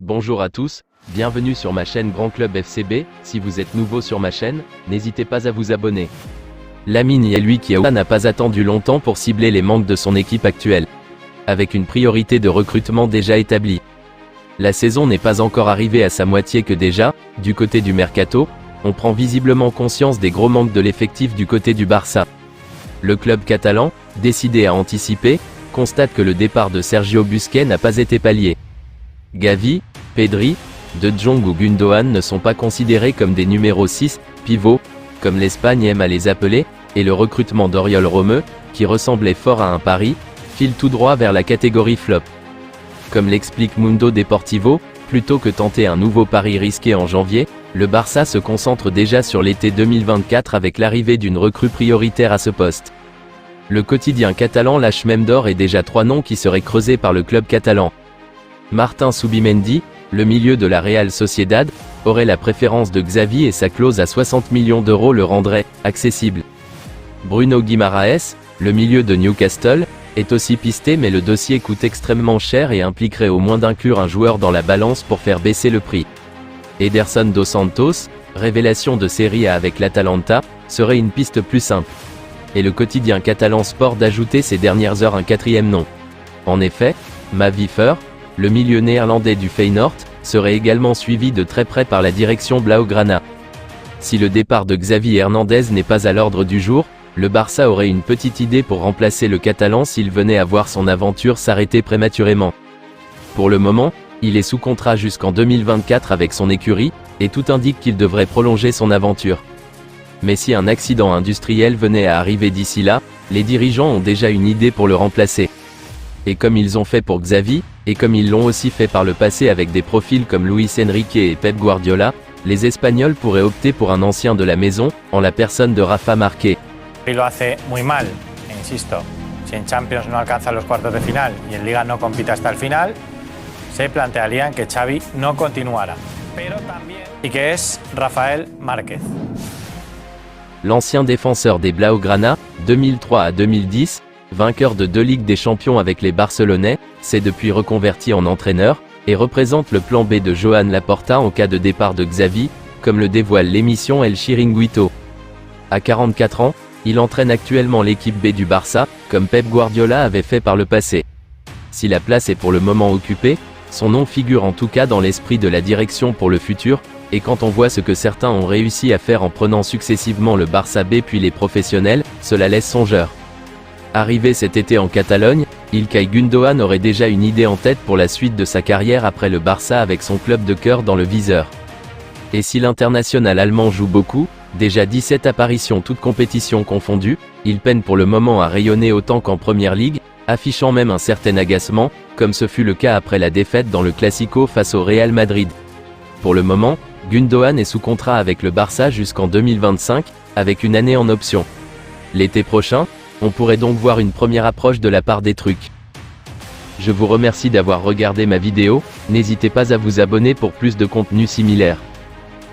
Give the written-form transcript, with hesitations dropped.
Bonjour à tous, bienvenue sur ma chaîne Grand Club FCB. Si vous êtes nouveau sur ma chaîne, n'hésitez pas à vous abonner. Lamine Yaoui qui n'a pas attendu longtemps pour cibler les manques de son équipe actuelle, avec une priorité de recrutement déjà établie. La saison n'est pas encore arrivée à sa moitié que déjà, du côté du mercato, on prend visiblement conscience des gros manques de l'effectif du côté du Barça. Le club catalan, décidé à anticiper, constate que le départ de Sergio Busquets n'a pas été pallié. Gavi, Pedri, De Jong ou Gundogan ne sont pas considérés comme des numéros 6, pivots, comme l'Espagne aime à les appeler, et le recrutement d'Oriol Romeu, qui ressemblait fort à un pari, file tout droit vers la catégorie flop. Comme l'explique Mundo Deportivo, plutôt que tenter un nouveau pari risqué en janvier, le Barça se concentre déjà sur l'été 2024 avec l'arrivée d'une recrue prioritaire à ce poste. Le quotidien catalan lâche même d'or et déjà 3 noms qui seraient creusés par le club catalan. Martin Zubimendi, le milieu de la Real Sociedad, aurait la préférence de Xavi et sa clause à 60 millions d'euros le rendrait accessible. Bruno Guimaraes, le milieu de Newcastle, est aussi pisté mais le dossier coûte extrêmement cher et impliquerait au moins d'inclure un joueur dans la balance pour faire baisser le prix. Ederson dos Santos, révélation de Serie A avec l'Atalanta, serait une piste plus simple. Et le quotidien catalan Sport d'ajouter ces dernières heures un quatrième nom. En effet, Mavifer, le milieu néerlandais du Feyenoord, serait également suivi de très près par la direction Blaugrana. Si le départ de Xavi Hernandez n'est pas à l'ordre du jour, le Barça aurait une petite idée pour remplacer le Catalan s'il venait à voir son aventure s'arrêter prématurément. Pour le moment, il est sous contrat jusqu'en 2024 avec son écurie, et tout indique qu'il devrait prolonger son aventure. Mais si un accident industriel venait à arriver d'ici là, les dirigeants ont déjà une idée pour le remplacer. Et comme ils ont fait pour Xavi, et comme ils l'ont aussi fait par le passé avec des profils comme Luis Enrique et Pep Guardiola, les Espagnols pourraient opter pour un ancien de la maison, en la personne de Rafa Marquez. Y lo hace muy mal, insisto, si en Champions no alcanza los cuartos de final y en Liga no compite hasta el final, se plantearían que Xavi no continuara, pero también y que es Rafael Márquez. L'ancien défenseur des Blaugrana, 2003 à 2010, vainqueur de 2 Ligues des Champions avec les Barcelonais, s'est depuis reconverti en entraîneur, et représente le plan B de Joan Laporta en cas de départ de Xavi, comme le dévoile l'émission El Chiringuito. À 44 ans, il entraîne actuellement l'équipe B du Barça, comme Pep Guardiola avait fait par le passé. Si la place est pour le moment occupée, son nom figure en tout cas dans l'esprit de la direction pour le futur, et quand on voit ce que certains ont réussi à faire en prenant successivement le Barça B puis les professionnels, cela laisse songeur. Arrivé cet été en Catalogne, Ilkay Gundogan aurait déjà une idée en tête pour la suite de sa carrière après le Barça avec son club de cœur dans le viseur. Et si l'international allemand joue beaucoup, déjà 17 apparitions toutes compétitions confondues, il peine pour le moment à rayonner autant qu'en Première Ligue, affichant même un certain agacement, comme ce fut le cas après la défaite dans le Classico face au Real Madrid. Pour le moment, Gundogan est sous contrat avec le Barça jusqu'en 2025, avec une année en option. L'été prochain, on pourrait donc voir une première approche de la part des trucs. Je vous remercie d'avoir regardé ma vidéo, n'hésitez pas à vous abonner pour plus de contenu similaire.